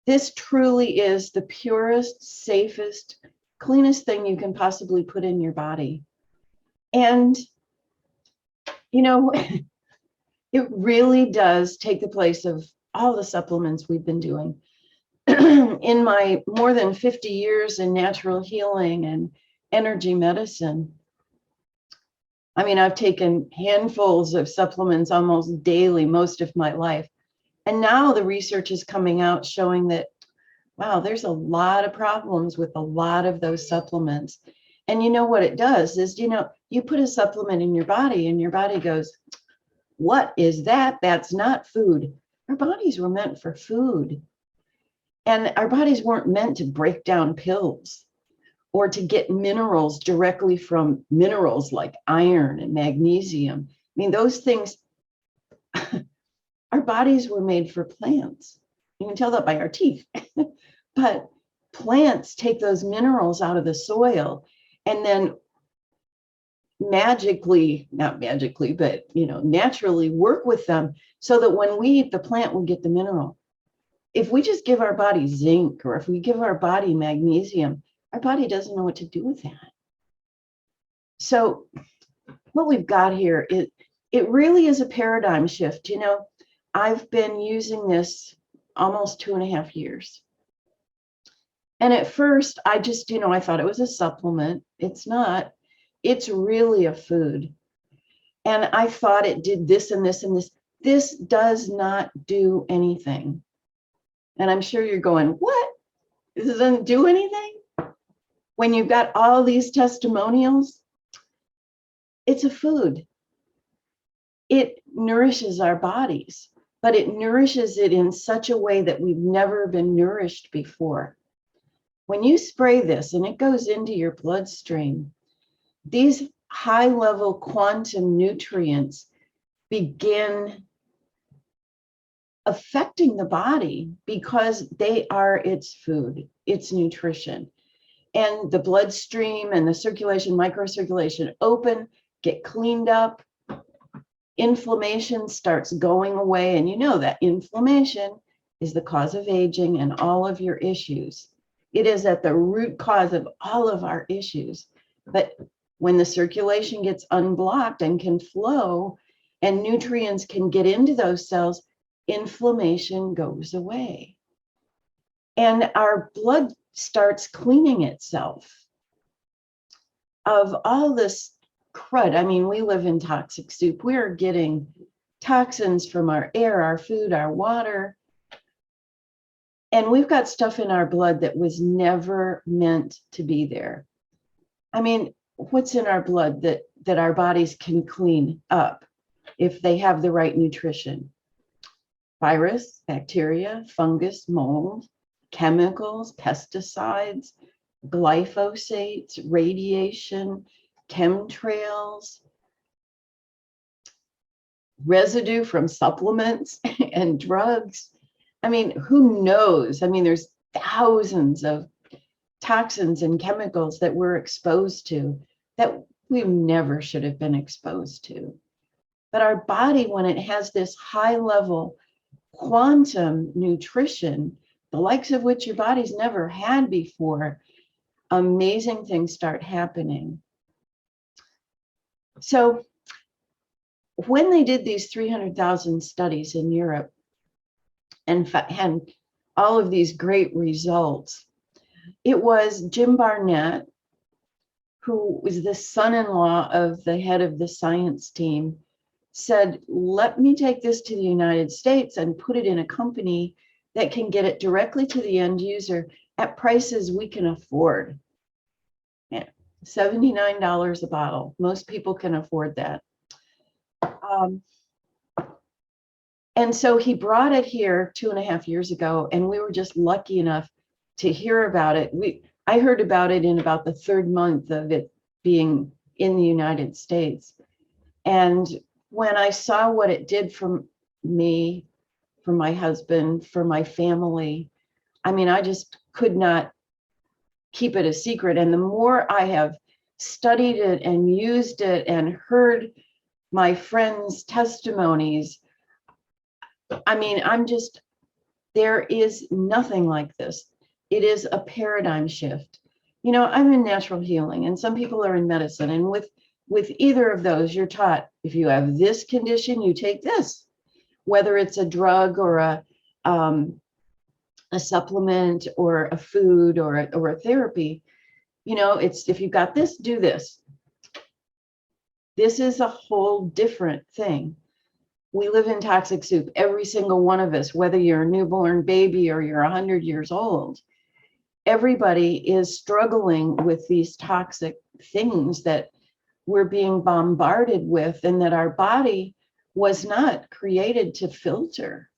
This truly is the purest, safest, cleanest thing you can possibly put in your body. And, you know, it really does take the place of all the supplements we've been doing. In my more than 50 years in natural healing and energy medicine, I mean, I've taken handfuls of supplements almost daily, most of my life. And now the research is coming out showing that, wow, there's a lot of problems with a lot of those supplements. And you know what it does is, you put a supplement in your body and your body goes, what is that? That's not food. Our bodies were meant for food. And our bodies weren't meant to break down pills or to get minerals directly from minerals like iron and magnesium. I mean, those things, our bodies were made for plants. You can tell that by our teeth. But plants take those minerals out of the soil and then naturally work with them so that when we eat the plant, we get the mineral. If we just give our body zinc or if we give our body magnesium, our body doesn't know what to do with that. So what we've got here, it really is a paradigm shift. I've been using this almost 2.5 years. And at first I just, I thought it was a supplement. It's not. It's really a food. And I thought it did this and this and this. This does not do anything. And I'm sure you're going, what? This doesn't do anything? When you've got all these testimonials, it's a food. It nourishes our bodies, but it nourishes it in such a way that we've never been nourished before. When you spray this and it goes into your bloodstream, these high-level quantum nutrients begin affecting the body because they are its food, its nutrition. And the bloodstream and the circulation, microcirculation open, get cleaned up. Inflammation starts going away. And you know that inflammation is the cause of aging and all of your issues. It is at the root cause of all of our issues. But when the circulation gets unblocked and can flow and nutrients can get into those cells, inflammation goes away. And our blood starts cleaning itself of all this crud. I mean, we live in toxic soup. We're getting toxins from our air, our food, our water. And we've got stuff in our blood that was never meant to be there. I mean, what's in our blood that our bodies can clean up if they have the right nutrition? Virus, bacteria, fungus, mold, chemicals, pesticides, glyphosates, radiation, chemtrails, residue from supplements and drugs. I mean, who knows? I mean, there's thousands of toxins and chemicals that we're exposed to that we never should have been exposed to. But our body, when it has this high level quantum nutrition, the likes of which your body's never had before, amazing things start happening. So when they did these 300,000 studies in Europe and had all of these great results, it was Jim Barnett, who was the son-in-law of the head of the science team, said, let me take this to the United States and put it in a company that can get it directly to the end user at prices we can afford. Yeah, $79 a bottle. Most people can afford that. And so he brought it here 2.5 years ago, and we were just lucky enough to hear about it. I heard about it in about the 3rd month of it being in the United States. And when I saw what it did for me, for my husband, for my family, I mean, I just could not keep it a secret. And the more I have studied it and used it and heard my friends' testimonies, I mean, There is nothing like this. It is a paradigm shift. You know, I'm in natural healing and some people are in medicine. And with either of those, you're taught if you have this condition, you take this, whether it's a drug or a supplement or a food or a therapy. You know, it's if you've got this, do this. This is a whole different thing. We live in toxic soup, every single one of us, whether you're a newborn baby or you're 100 years old. Everybody is struggling with these toxic things that we're being bombarded with and that our body was not created to filter.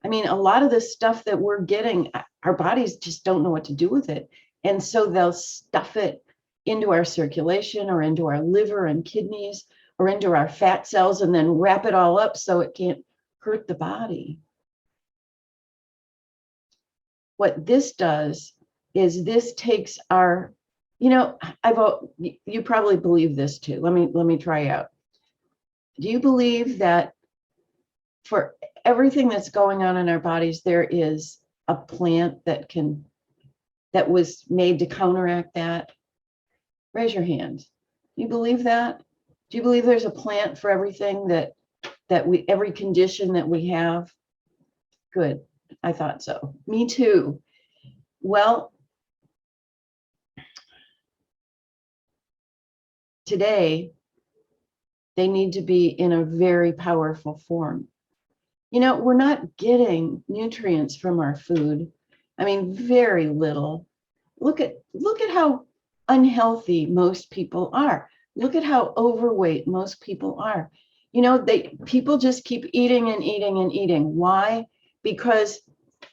I mean, a lot of the stuff that we're getting, our bodies just don't know what to do with it. And so they'll stuff it into our circulation or into our liver and kidneys or into our fat cells and then wrap it all up so it can't hurt the body. What this does is this takes our, you know, you probably believe this too. Let me try out. Do you believe that for everything that's going on in our bodies, there is a plant that was made to counteract that? Raise your hand. Do you believe that? Do you believe there's a plant for everything every condition that we have? Good. I thought so. Me too. Well, today they need to be in a very powerful form. You know, we're not getting nutrients from our food. I mean, very little. Look at how unhealthy most people are. Look at how overweight most people are. You know, people just keep eating and eating and eating. Why? Because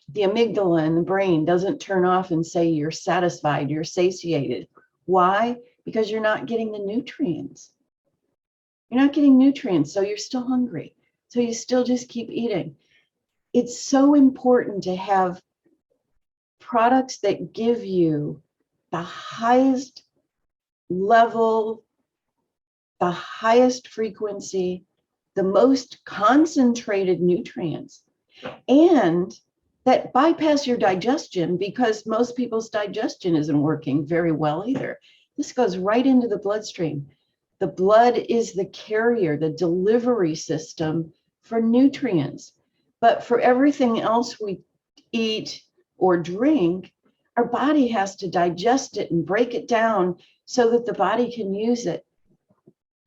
the amygdala in the brain doesn't turn off and say you're satisfied, you're satiated. Why? Because you're not getting the nutrients. You're not getting nutrients, so you're still hungry. So you still just keep eating. It's so important to have products that give you the highest level, the highest frequency, the most concentrated nutrients, and that bypass your digestion, because most people's digestion isn't working very well either. This goes right into the bloodstream. The blood is the carrier, the delivery system for nutrients. But for everything else we eat or drink, our body has to digest it and break it down so that the body can use it.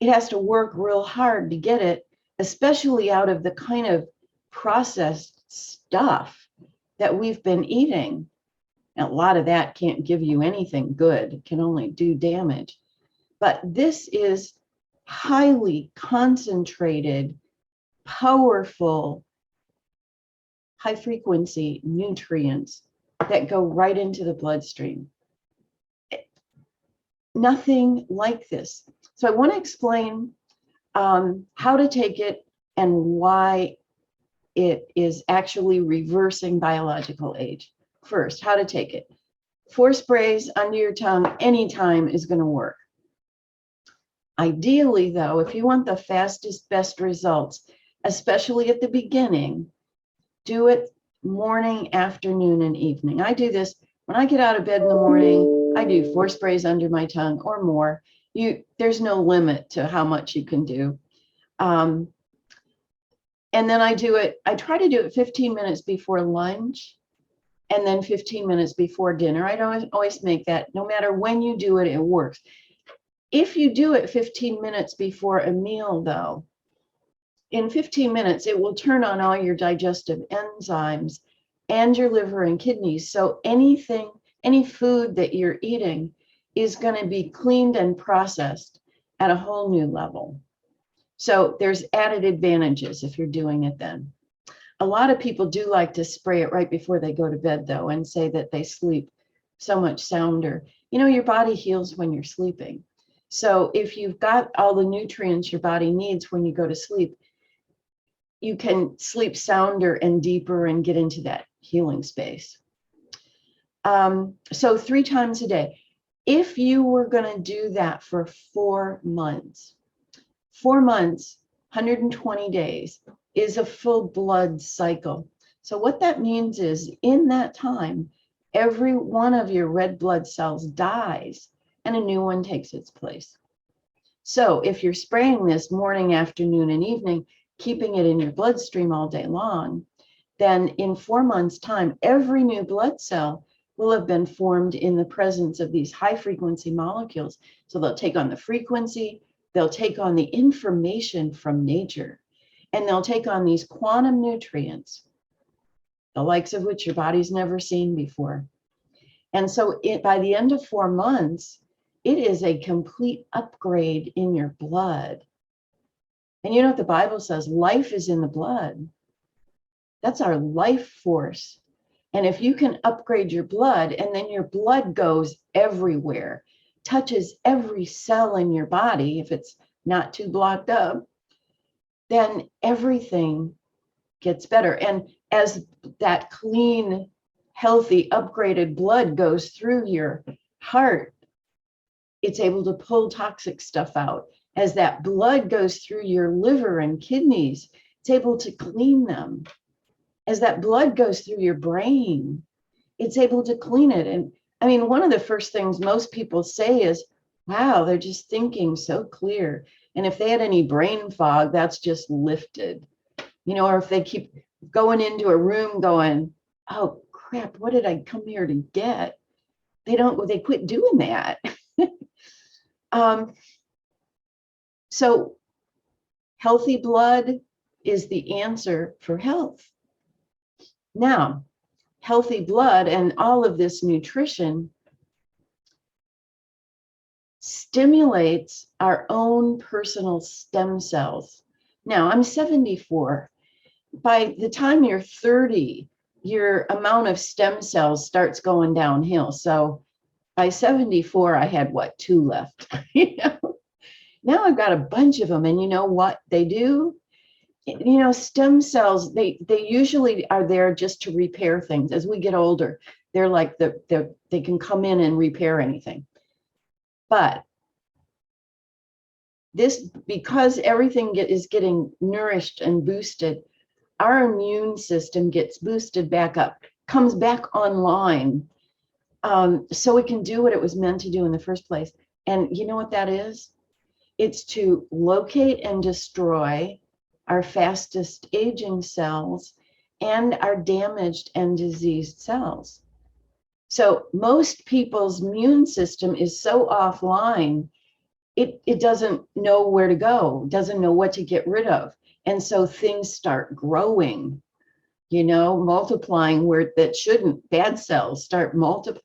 It has to work real hard to get it, especially out of the kind of processed stuff that we've been eating. And a lot of that can't give you anything good. It can only do damage. But this is highly concentrated, powerful, high frequency nutrients that go right into the bloodstream. Nothing like this. So I want to explain how to take it and why it is actually reversing biological age. First, how to take it. 4 sprays under your tongue anytime is going to work. Ideally, though, if you want the fastest, best results, especially at the beginning, do it morning, afternoon, and evening. I do this when I get out of bed in the morning. I do 4 sprays under my tongue or more. There's no limit to how much you can do. And then I try to do it 15 minutes before lunch and then 15 minutes before dinner. I don't always make that. No matter when you do it, it works. If you do it 15 minutes before a meal, though, in 15 minutes, it will turn on all your digestive enzymes and your liver and kidneys. So any food that you're eating is going to be cleaned and processed at a whole new level. So there's added advantages if you're doing it then. A lot of people do like to spray it right before they go to bed, though, and say that they sleep so much sounder. You know, your body heals when you're sleeping. So if you've got all the nutrients your body needs when you go to sleep, you can sleep sounder and deeper and get into that healing space. So 3 times a day. If you were going to do that for 4 months, 4 months, 120 days is a full blood cycle. So what that means is in that time, every one of your red blood cells dies and a new one takes its place. So if you're spraying this morning, afternoon, and evening, keeping it in your bloodstream all day long, then in 4 months' time, every new blood cell will have been formed in the presence of these high frequency molecules. So they'll take on the frequency, they'll take on the information from nature, and they'll take on these quantum nutrients, the likes of which your body's never seen before. And so by the end of 4 months, it is a complete upgrade in your blood. And you know what the Bible says? Life is in the blood. That's our life force. And if you can upgrade your blood, and then your blood goes everywhere, touches every cell in your body, if it's not too blocked up, then everything gets better. And as that clean, healthy, upgraded blood goes through your heart, it's able to pull toxic stuff out. As that blood goes through your liver and kidneys, it's able to clean them. As that blood goes through your brain, it's able to clean it. And I mean, one of the first things most people say is, wow, they're just thinking so clear. And if they had any brain fog, that's just lifted. You know, or if they keep going into a room going, oh crap, what did I come here to get? They quit doing that. So healthy blood is the answer for health. Now, healthy blood and all of this nutrition stimulates our own personal stem cells. Now, I'm 74. By the time you're 30, your amount of stem cells starts going downhill. So by 74, I had 2 left. Now I've got a bunch of them. And you know what they do? Stem cells, they usually are there just to repair things. As we get older, they're like they can come in and repair anything. But because everything is getting nourished and boosted, our immune system gets boosted back up, comes back online, so it can do what it was meant to do in the first place. And you know what that is? It's to locate and destroy our fastest aging cells and our damaged and diseased cells. So most people's immune system is so offline, it doesn't know where to go, doesn't know what to get rid of. And so things start growing, multiplying where that shouldn't. Bad cells start multiplying.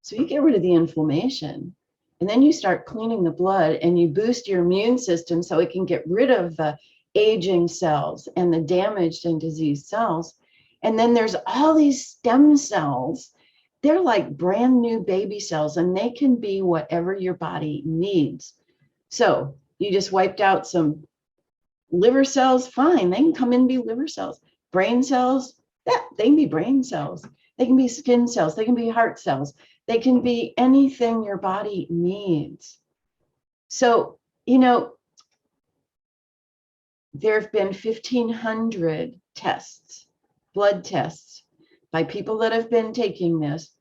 So you get rid of the inflammation, and then you start cleaning the blood and you boost your immune system so it can get rid of the aging cells and the damaged and diseased cells. And then there's all these stem cells. They're like brand new baby cells, and they can be whatever your body needs. So you just wiped out some liver cells, fine. They can come in and be liver cells. Brain cells, they can be brain cells. They can be skin cells. They can be heart cells. They can be anything your body needs. So, there have been 1,500 tests, blood tests, by people that have been taking this,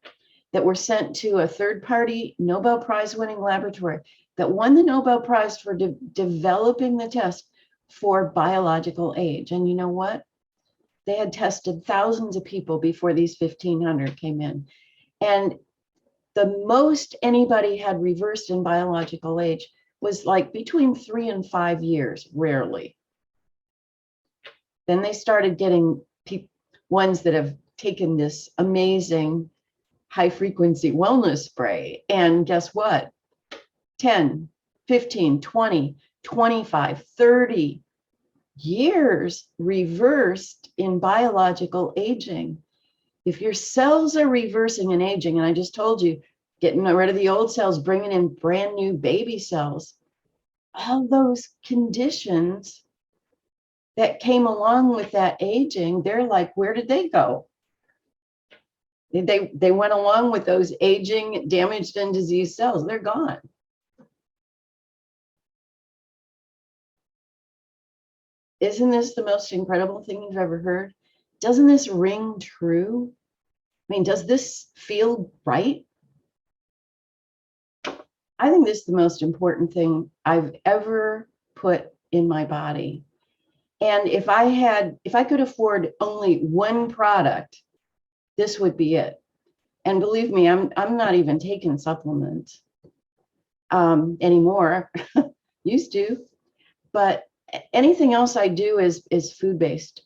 that were sent to a third-party Nobel Prize-winning laboratory that won the Nobel Prize for developing the test for biological age. And you know what? They had tested thousands of people before these 1,500 came in. And the most anybody had reversed in biological age was like between 3 and 5 years, rarely. Then they started getting ones that have taken this amazing high frequency wellness spray. And guess what? 10, 15, 20, 25, 30 years reversed in biological aging. If your cells are reversing and aging, and I just told you, getting rid of the old cells, bringing in brand new baby cells, all those conditions that came along with that aging, they're like, where did they go? They went along with those aging, damaged, and diseased cells. They're gone. Isn't this the most incredible thing you've ever heard? Doesn't this ring true? I mean, does this feel right? I think this is the most important thing I've ever put in my body. And if I could afford only one product, this would be it. And believe me, I'm not even taking supplements anymore. Used to, but anything else I do is food based.